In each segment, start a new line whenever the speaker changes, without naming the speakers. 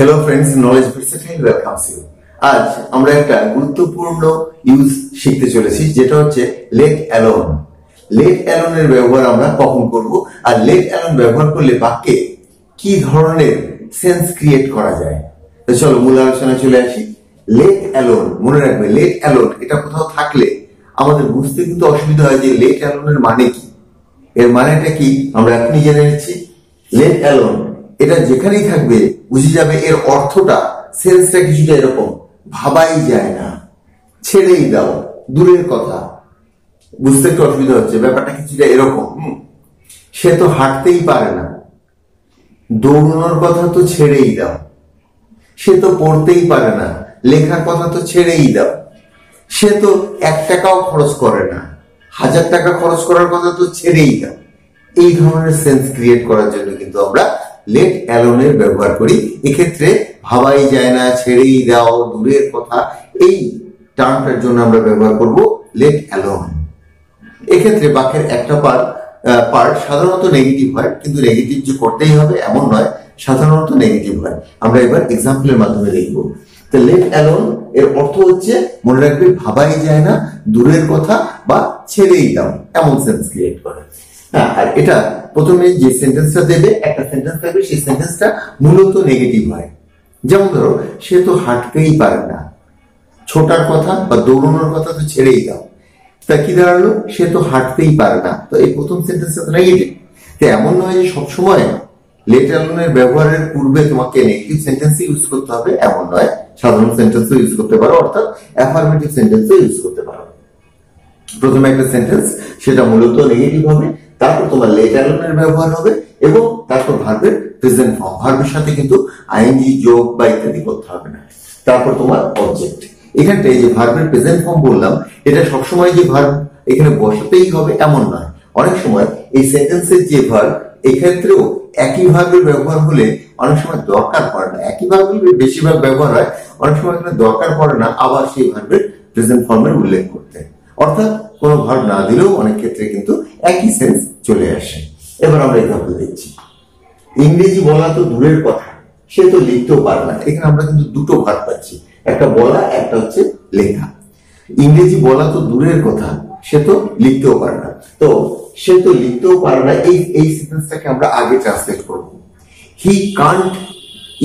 Hello friends, knowledge versatile welcomes you. আজ আমরা একটা গুরুত্বপূর্ণ ইউজ শিখতে চলেছি, যেটা হচ্ছে লেট অ্যালোন। লেট অ্যালোন এর ব্যবহার আমরা কখন করব, আর লেট অ্যালোন ব্যবহার করলে বাক্যে কি ধরনের সেন্স ক্রিয়েট করা যায়। তো চলো মূল আলোচনায় চলে আসি। লেট অ্যালোন, মনে রাখবে লেট অ্যালোন এটা কোথাও থাকলে আমাদের বুঝতে কিন্তু অসুবিধা হয় যে লেট অ্যালোনের মানে কি। এর মানেটা কি আমরা এখনই জেনে নিচ্ছি। লেট অ্যালোন এটা যেখানেই থাকবে বুঝে যাবে এর অর্থটা, সেন্সটা কিছুটা এরকম, ভাবাই যায় না, ছেড়েই দাও, দূরের কথা। বুঝতে একটু অসুবিধা হচ্ছে, ব্যাপারটা কিছুটা এরকম। সে তো হাঁটতেই পারে না, দৌড়ানোর কথা তো ছেড়েই দাও। সে তো পড়তেই পারে না, লেখার কথা তো ছেড়েই দাও। সে তো 1 টাকাও খরচ করে না, 1000 টাকা খরচ করার কথা তো ছেড়েই দাও। এই ধরনের সেন্স ক্রিয়েট করার জন্য কিন্তু আমরা লেট অ্যালোনের ব্যবহার করি। এক্ষেত্রে ভাবাই যায় না, ছেড়েই দাও, দূরের কথা, এই টার্মটার জন্য আমরা ব্যবহার করব লেট অ্যালোন। এক্ষেত্রে বাক্যের একটা পার্ট সাধারণত নেগেটিভ হয়, কিন্তু নেগেটিভ যে করতেই হবে এমন নয়, সাধারণত নেগেটিভ হয়। আমরা এবার এক্সাম্পলের মাধ্যমে দেখব। তো লেট অ্যালোন এর অর্থ হচ্ছে, মনে রাখবে, ভাবাই যায় না, দূরের কথা বা ছেড়েই দাও, এমন সেন্স ক্রিয়েট করে। হ্যাঁ, আর এটা প্রথমে যে সেন্টেন্সটা দেবে, একটা সেন্টেন্স থাকবে, সেই সেন্টেন্সটা মূলত নেগেটিভ হয়। যেমন ধরো, সে তো হাঁটতেই পারে না, ছোটার কথা বা দৌড়ানোর কথা তো ছেড়েই দাও। তা কি দাঁড়ালো, সে তো হাঁটতেই পারে না, তো এই প্রথম সেন্টেন্সটা তো নেগেটিভ। তো এমন নয় যে সবসময় লেট অ্যালোনের ব্যবহারের পূর্বে তোমাকে নেগেটিভ সেন্টেন্স ইউজ করতে হবে, এমন নয়। সাধারণ সেন্টেন্সও ইউজ করতে পারো, অর্থাৎ অ্যাফার্মেটিভ সেন্টেন্সও ইউজ করতে পারো। প্রথমে একটা সেন্টেন্স, সেটা মূলত নেগেটিভ হবে, তারপর তোমার লেট অ্যালোনের ব্যবহার হবে, এবং তারপর ভার্বের প্রেজেন্ট ফর্ম। ভার্বের সাথে কিন্তু আইএনজি যোগ বা ইত্যাদি করতে হবে না। তারপর তোমার অবজেক্ট। এখানটায় যে ভার্বের প্রেজেন্ট ফর্ম বললাম, এটা সবসময় যে ভার্ব এখানে বসাতেই হবে এমন নয়। অনেক সময় এই সেন্টেন্সের যে ভার্ব, এক্ষেত্রেও একই ভার্বের ব্যবহার হলে অনেক সময় দরকার পড়ে না। একই ভার্বের বেশিরভাগ ব্যবহার হয়, অনেক সময় এখানে দরকার পড়ে না আবার সেই ভার্বের প্রেজেন্ট ফর্মের উল্লেখ করতে। অর্থাৎ কোনো ভার্ব না দিলেও অনেক ক্ষেত্রে কিন্তু একই সেন্স চলে আসে। এবার আমরা এক্সাম্পল দেখছি। ইংরেজি বলা তো দূরের কথা, সে তো লিখতেও পারে না। এখানে আমরা কিন্তু দুটো ভার্ব পাচ্ছি, একটা বলা, একটা হচ্ছে লেখা। ইংরেজি বলা তো দূরের কথা, সে তো লিখতেও পারে না। তো সে তো লিখতেও পারে না, এই সেন্টেন্সটাকে আমরা আগে ট্রান্সলেট করব। হি কান্ট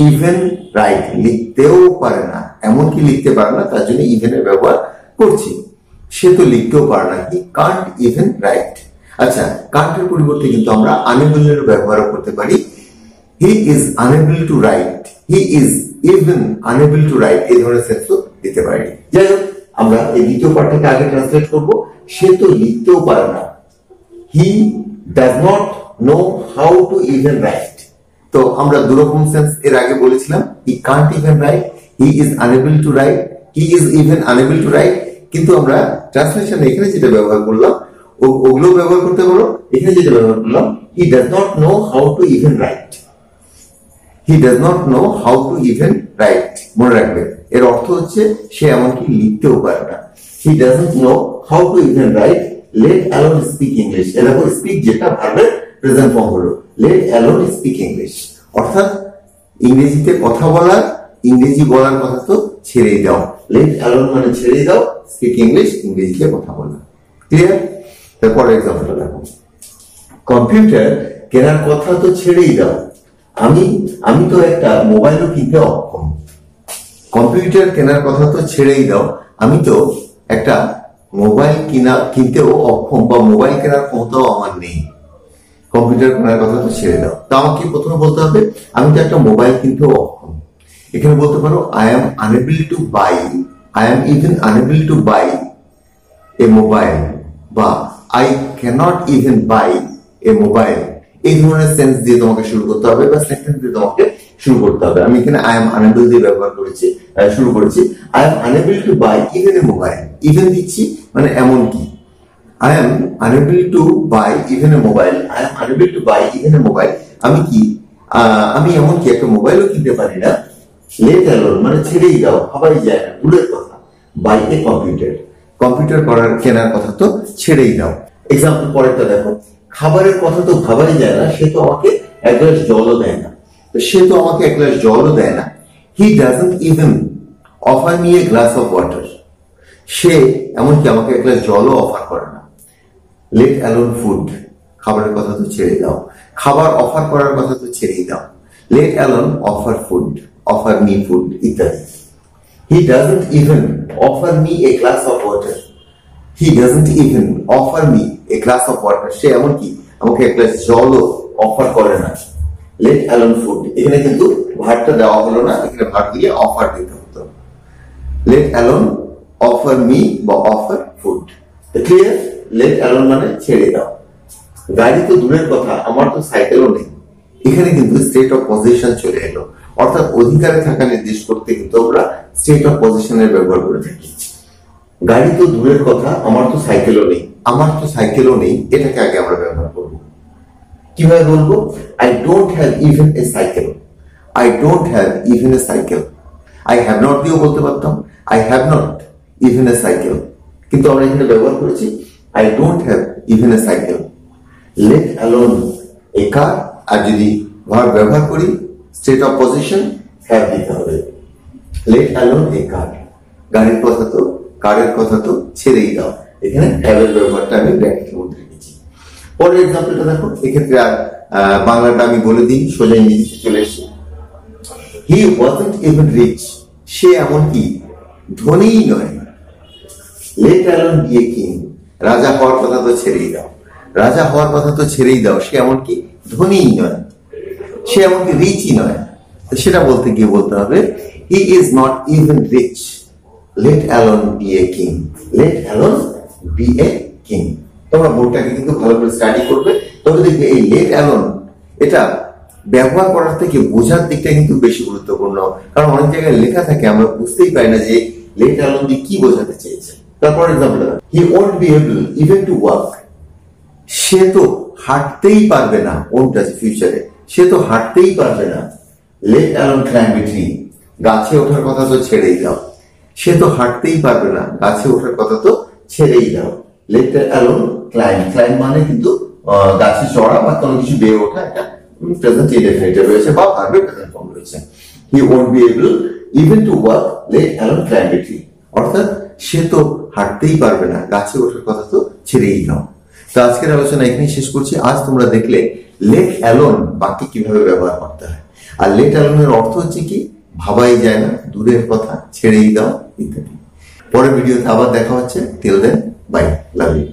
ইভেন রাইট, লিখতেও পারে না, এমনকি লিখতে পারে না, তার জন্য ইভেনের ব্যবহার করছি। সে তো লিখতেও পারে না, হি কান্ট ইভেন রাইট। আচ্ছা, কান্টের পরিবর্তে কিন্তু আমরা আনএবল এর ব্যবহার করতে পারি। He is unable to right, he is even unable two right, এই ধরনের সেন্সও দিতে পারি। যাই হোক, আমরা এই দ্বিতীয় পার্টটাকে আগে ট্রান্সলেট করব। সে তো লিখতেও পারে না, he does not know how to even right. তো আমরা দুরকম সেন্স এর আগে বলেছিলাম, হি Kant even right, he is unable to right, he is even unable two right. কিন্তু আমরা ট্রান্সলেশনে এখানে যেটা ব্যবহার করলাম ওগুলো ব্যবহার করতে পারো। এখানে যেটা ব্যবহার করলাম, he does not know how to even right, he does not know how to even right. মনে রাখবে এর অর্থ হচ্ছে সে এমনকি লিখতেও পারে না। He doesn't know how to even right, let alone speak English. এরকম স্পিক যেটা ভার্বের প্রেজেন্ট ফর্ম হলো, লেট অ্যালোন স্পিক ইংলিশ। অর্থাৎ ইংরেজিতে কথা বলার, ইংরেজি বলার কথা তো ছেড়েই দাও। লেট অ্যালোন মানে ছেড়েই দাও, স্পিক ইংলিশ, ইংরেজিতে কথা বলা। ক্লিয়ার? তারপরে এক্সাম্পলটা দেখো। কম্পিউটার কেনার কথা তো ছেড়েই দাও, আমি তো একটা মোবাইলও কিনতে অক্ষম। কম্পিউটার কেনার কথা তো ছেড়েই দাও, আমি তো একটা মোবাইল কিনতেও অক্ষম, বা মোবাইল কেনার ক্ষমতাও আমার নেই। কম্পিউটার কেনার কথা তো ছেড়ে দাও। তো আমাকে প্রথমে বলতে হবে আমি তো একটা মোবাইল কিনতেও অক্ষম। এখানে বলতে পারো I am unable to buy, I am even unable to buy a mobile, বা I can't even buy a mobile. এই ধরনের সেন্স দিয়ে তোমাকে শুরু করতে হবে, বা সেন্টেন্স দিয়ে তোমাকে শুরু করতে হবে। আমি এখানে আই এম আনএবল দিয়ে ব্যবহার করেছি, শুরু করেছি। I am unable to buy even a mobile, even দিচ্ছি মানে এমন কি। I am unable to buy even a mobile. I am unable to buy even a mobile. আমি এমন কি একটা মোবাইলও কিনতে পারি না। লেট অ্যালোন মানে ছেড়েই দাও, ভাবাই যায় না, দূরের কথা। বাই এ কম্পিউটার, কম্পিউটার কেনার কথা তো ছেড়েই দাও। এক্সাম্পল পরেরটা দেখো। খাবারের কথা তো ভাবাই যায় না, সে তো আমাকে এক গ্লাস জলও দেয় না। তো সে তো আমাকে এক গ্লাস জলও দেয় না, he doesn't even offer me a glass of water, সে এমনকি আমাকে এক গ্লাস জলও অফার করে না। লেট অ্যালোন ফুড, খাবারের কথা তো ছেড়ে দাও, খাবার অফার করার কথা তো ছেড়েই দাও। Let alone offer food, offer me food ইত্যাদি। He doesn't even offer me a glass of water, he doesn't even offer me a glass of water, সে এমনকি আমাকে এক গ্লাস জলও অফার করে না। লেট অ্যালোন ফুড, এখানে কিন্তু ভার্বটা দেওয়া হলো না, এখানে ভার্ব দিয়ে অফার দিতে হতো। লেট অ্যালোন অফার মি বা offer food, clear? Let alone মানে ছেড়ে দাও। গাড়ি তো দূরের কথা, আমার তো সাইকেলও নেই, এখানে কিন্তু স্টেট অফ পজিশন চলে এলো, অর্থাৎ অধিকারে থাকা নির্দেশ করতে কিন্তু আমরা স্টেট অফ পজিশনের ব্যবহার করে থাকি। গাড়ি তো দূরের কথা, আমার তো সাইকেলও নেই, আমার তো সাইকেলও নেই, এটাকে আগে আমরা ব্যবহার করবো। কিভাবে বলবো? I don't have even a cycle, I don't have even a cycle. I have not দিয়েও বলতে পারতাম, I have not even a cycle, কিন্তু আমরা এখানে ব্যবহার করেছি I don't have even a cycle. Let alone a car, আর যদি ভার্ব ব্যবহার করি স্টেট অফ পজিশন হ্যাভ দিতে হবে। লেট অ্যালোন এ কার, গাড়ির কথা তো, কারের কথা তো ছেড়েই দাও, এখানে হ্যাভের ব্যবহারটা আমি ব্র্যাকেটের মধ্যে রেখেছি। পরের এক্সাম্পলটা দেখো, এক্ষেত্রে আর বাংলাটা আমি বলে দিই, সোজা ইংরেজিতে চলে এসেছি। হি ওয়াজন্ট ইভেন রিচ, সে এমনকি ধনীই নয়। Let alone be a king, রাজা হওয়ার কথা তো ছেড়েই দাও, রাজা হওয়ার কথা তো ছেড়েই দাও, সে এমনকি ধনীই নয়, সে এমনকি রিচই নয়। সেটা বলতে গিয়ে বলতে হবে he is not even rich, let alone be a king, let alone be a king. তোমরা বোর্ডটাকে কিন্তু ভালো করে স্টাডি করবে, তবে দেখবে এই লেট অ্যালোন এটা ব্যবহার করার থেকে বোঝার দিকটা কিন্তু বেশি গুরুত্বপূর্ণ, কারণ অনেক জায়গায় লেখা থাকে আমরা বুঝতেই পারি না যে লেট অ্যালোন দিয়ে কি বোঝাতে চেয়েছে। তারপর example, he won't be able even to walk, সে তো হাঁটতেই পারবে না, ওন্ট আছে ফিউচারে, সে তো হাঁটতেই পারবে না। Let alone climb a tree, গাছে ওঠার কথা তো ছেড়েই দাও, সে তো হাঁটতেই পারবে না, গাছে ওঠার কথা তো ছেড়েই দাও। লেট অ্যালোন ক্লাইম্ব, ক্লাইম্ব মানে কিন্তু গাছে চড়া বা কোনো কিছু বেয়ে ওঠা, এটা প্রেজেন্ট ইনডেফিনিট রয়েছে বা ভার্বের প্রেজেন্ট ফর্ম রয়েছে। হি won't be able even to walk, let alone climb a tree, অর্থাৎ সে তো হাঁটতেই পারবে না, গাছে ওঠার কথা তো ছেড়েই দাও। তো আজকের আলোচনা এখানে শেষ করছি। আজ তোমরা দেখলে লেট অ্যালোন বাক্যে কিভাবে ব্যবহার করতে হয়, আর লেট অ্যালোনের অর্থ হচ্ছে কি, ভাবাই যায় না, দূরের কথা, ছেড়েই দাও ইত্যাদি। পরের ভিডিওতে আবার দেখা হচ্ছে। Till then, bye, love you.